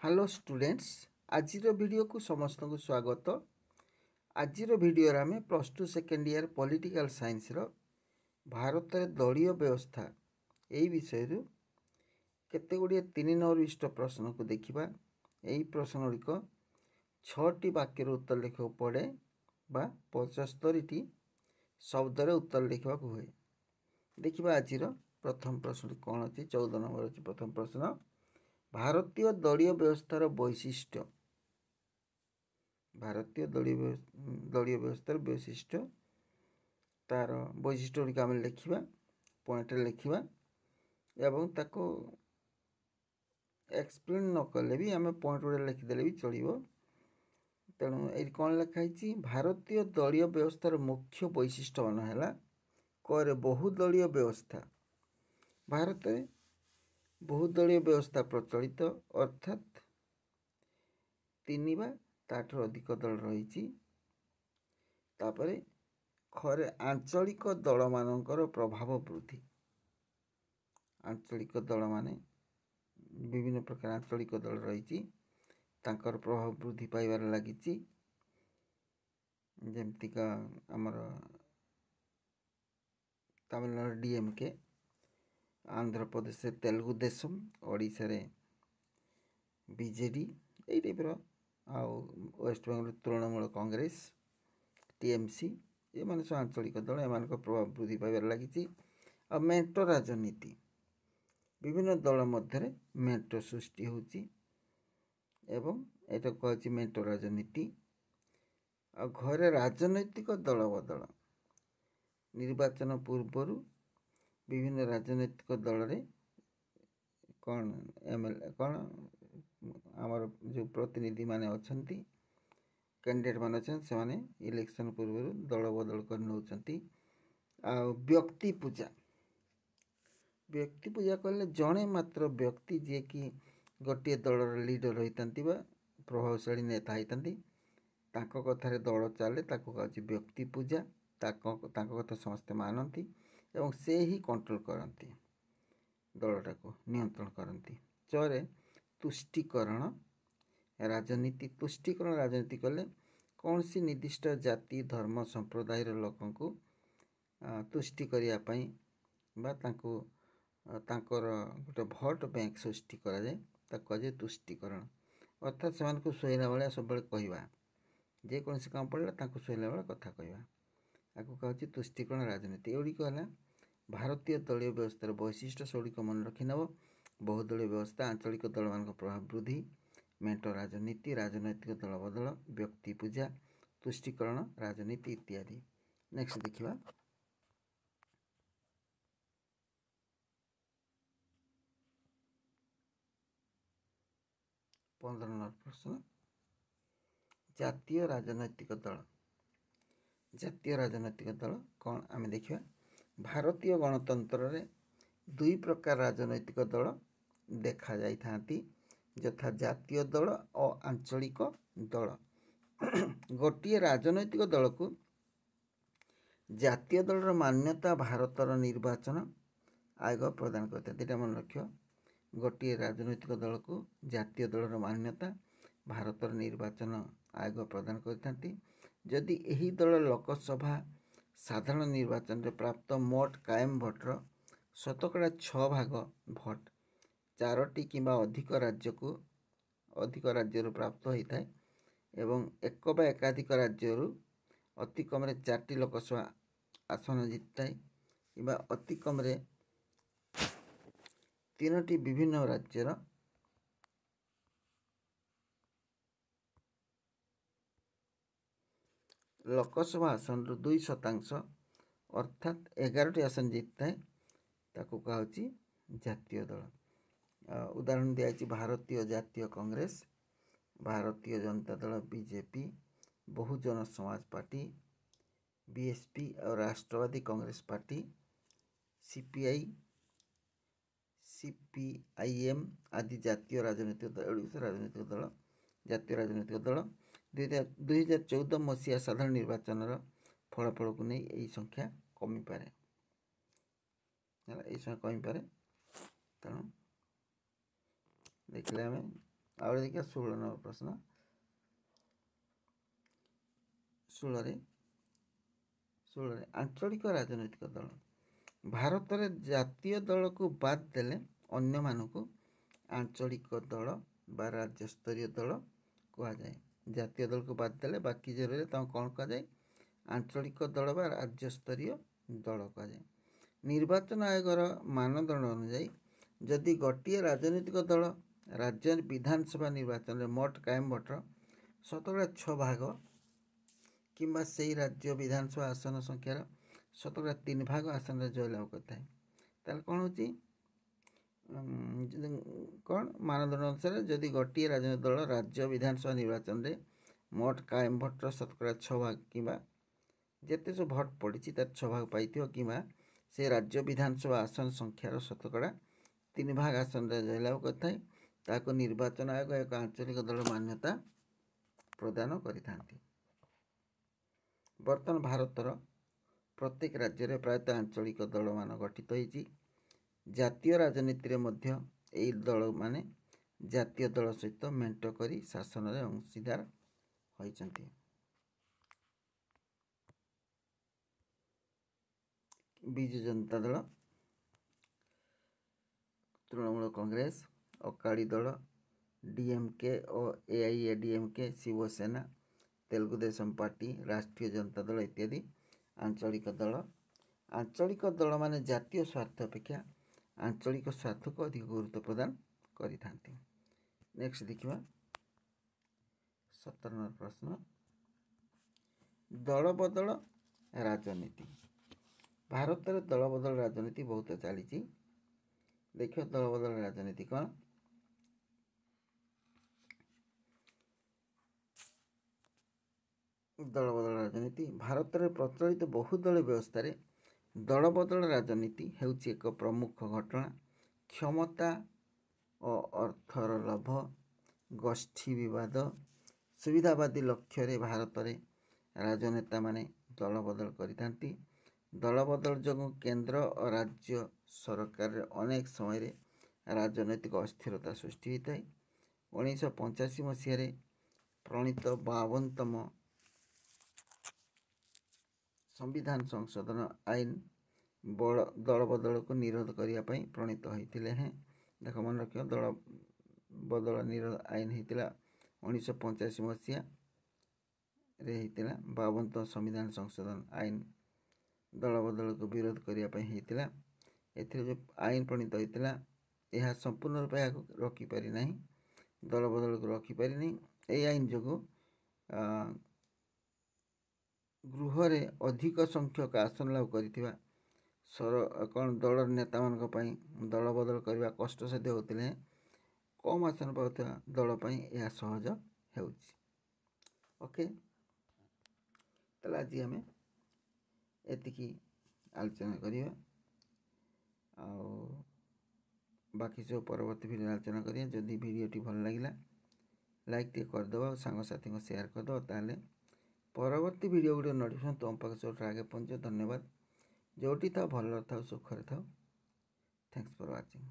Hello students आज video को समस्त को स्वागत। आज वीडियो आम +2 second year political science Bharat दलीय व्यवस्था यही विषय केते गुड़िए 3 नंबर विशिष्ट प्रश्न को देखा। यही प्रश्न गुड़िक 6टी वाक्यर उत्तर लिखा पड़े बा 75टी शब्दर उत्तर लिखा हुए। देखा आज प्रथम प्रश्न कौन अच्छी 14 नंबर अच्छी प्रथम प्रश्न भारतीय दलीय व्यवस्थार वैशिष्ट्य। भारतीय दलीय व्यवस्थार वैशिष्ट्य तार वैशिष्ट्य गुड़िक आम लिखा पॉइंट लिखा एवं ताको एक्सप्लेन न कले भी आम पॉइंट गुड़ा लिखिदेले भी चलो। तेणु ये कौन लिखाई भारतीय दलीय व्यवस्थार मुख्य वैशिष्ट्य मान है क बहुदलीय व्यवस्था। भारत में बहुदलीय व्यवस्था प्रचलित अर्थात 3 बा ताठू अधिक दल रही। तापर खरे आंचलिक दल मानकर प्रभाव वृद्धि। आंचलिक दल माने विभिन्न प्रकार आंचलिक दल रही तांकर प्रभाव वृद्धि पाइबार लगी। जमतीका आमर तमिलनाडु डीएमके, आंध्र प्रदेश तेलुगु देशम, ओडिशा रे बीजेडी यही type West Bengal Trinamool Congress TMC ये मान सब आंचलिक दल एम प्रभाव वृद्धि पाइबार लगी। आ मेंटो राजनीति विभिन्न दल मध्य मेंटो सृष्टि होची एवं एटा कहछि मेंटो राजनीति। आ घरे राजनैतिक दल बदल निर्वाचन पूर्वर विभिन्न राजनैतिक दल रे कौन एमएलए कौन आमर जो प्रतिनिधि माने अछंती कैंडिडेट मान अच्छे से माने इलेक्शन पूर्व दल बदल कर नौचंती। आ व्यक्ति पूजा कले जड़े मात्र व्यक्ति जे कि गोटे दलर लीडर होती प्रभावशाली नेता होती कथार दल चले कहछि व्यक्ति पूजा। कथा समस्ते मानती एवं से ही कंट्रोल करती दलटा को नियंत्रण करती। चरे तुष्टिकरण राजनीति। तुष्टिकरण राजनीति कले कौन सी निर्दिष्ट जाति धर्म संप्रदाय लोकों को तुष्टि करने गोटे भोट बैंक सृष्टि करा जाए कहुए तुष्टिकरण। अर्थात से शोला भाया सब कहवा जेकोसी काम पड़ा शोला भाया कथा कहवा आपको कहूँ तुष्टिकरण राजनीति। एगुड़िक है भारतीय दलीय व्यवस्थार वैशिष्ट्य सेगुड़िक मन रखी नब। बहुदलीय व्यवस्था आंचलिक दल मान प्रभाव वृद्धि मेंटो राजनीति राजनैतिक दल बदल व्यक्ति पूजा तुष्टिकरण राजनीति इत्यादि। नेक्स्ट देखिए 15 नंबर प्रश्न जातीय राजनैतिक दल। जातीय राजनैतिक दल कौन आम देखा। भारतीय गणतंत्र रे 2 प्रकार राजनैतिक दल देखा जाती यथा जातीय दल और आंचलिक दल। गोटे राजनैतिक दल को जातीय दलर मान्यता भारतर निर्वाचन आयोग प्रदान करता। मन रख गोटे राजनैतिक दल को जातीय दलर मान्यता भारतर निर्वाचन आयोग प्रदान करते। जदि यही दल लोकसभा साधारण निर्वाचन में प्राप्त मोट कायम भोटर 6% भोट 4टी कि अधिक राज्य प्राप्त होता है एवं एक बा एकाधिक राज्य अति कम 4टी लोकसभा आसन जीता है कि अति कम 3टी विभिन्न राज्यर लोकसभा आसन 2% अर्थात 11टी आसन जीतता है ताको कहुछि जातीय दल। उदाहरण दिया भारतीय जातीय Congress, Bharatiya Janata Dal BJP, Bahujan Samaj party BSP और राष्ट्रवादी कांग्रेस पार्टी सीपीआई सीपीआईएम आदि जातीय राजनीतिक दल जातीय राजनीतिक दल 2014 मसीहा साधारण निर्वाचन फलाफल को नहीं यही संख्या कमी पारे यही संख्या कमी पारे। तेणु देखिले आम आउ देखिए 16 नंबर प्रश्न 16 आंचलिक राजनैतिक दल भारत में जातीय दल को बाद देले अन्य मानक आंचलिक दल बा राज्यस्तरीय दल कहुए। जातीय दल को बाद देले बाकी जगह कौन कहुए आंचलिक दल बा राज्यस्तरीय दल कहुए। निर्वाचन आयोगर मानदंड अनुଯାयी जदि गोटे राजनीतिक दल राज्य विधानसभा निर्वाचन में मोट कायम भोटर 6% किंबा से राज्य विधानसभा आसन संख्यार 3% आसन जयलाभ करता है कौन हो कौन मानदंड अनुसार जदि गोटे राजनीतिक दल राज्य विधानसभा निर्वाचन में मोट कायम भोटर 6% कि जिते सब भोट पड़ी तार 6% पाई कि से राज्य विधानसभा आसन संख्यार 3% आसन जयलाभ करता है निर्वाचन आयोग एक आंचलिक दल मान्यता प्रदान करिथांती। बर्तमान भारतर प्रत्येक राज्य में प्रायतः आंचलिक दल मान गठित होती। जातीय राजनीति मध्य यही दल माने जातीय दल सहित मेंट करी शासन में अंशीदार होइचंती। बिजु जनता दल तृणमूल कांग्रेस अकाली दल डीएमके और एआईएडीएमके शिवसेना तेलुगु देशम पार्टी राष्ट्रीय जनता दल इत्यादि आंचलिक दल माने जातीय स्वार्थ अपेक्षा आंचलिक स्वार्थ को अधिक गुरुत्व प्रदान करिथांती। नेक्स्ट देखिए 17 नंबर प्रश्न दल बदल राजनीति भारत में दल बदल राजनीति बहुत चली। देखिए दल बदल राजनीति कौन दल बदल राजनीति भारत में प्रचलित बहुदल व्यवस्था दल बदल राजनीति हेउछि एक प्रमुख घटना। क्षमता और अर्थर लाभ गोष्ठी विवाद सुविधावादी लक्ष्य भारत में राजनेता माने दल बदल करिथांती। दल बदल जो केंद्र और राज्य सरकार अनेक समय राजनैतिक अस्थिरता सृष्टि होता है। 1985 मसीह प्रणीत 52तम संविधान संशोधन आईन दल बदल को निरोध करने प्रणीत होते हैं। देख मन रख दल बदल निरोध आईन होता 1985 मसीहा 52तम संविधान संशोधन आईन दल बदल को विरोध करने जो आईन प्रणीत होता यह संपूर्ण रूप रखिपारि ना दल बदल को रखिपारि नहीं। आईन जो गृह रे अधिक संख्यक आसन लाभ कर कौन दल नेता मान दल बदल करने कष्टसाध्य होते कम आसन पाता दल यह सहज हो। ओके आज आम एतिकी आलोचना करिया बाकी सब परवर्ती वीडियो आलोचना करिया। जदि वीडियोटी भल लगिला लाइक टे करदेव सांगसाथी को शेयर करदेव ताले परवर्ती वीडियो गुड़े नोटिफिकेशन तुम पाखे आगे पहुँचे। धन्यवाद। जोटी था भल था सुखरे था। Thanks for watching.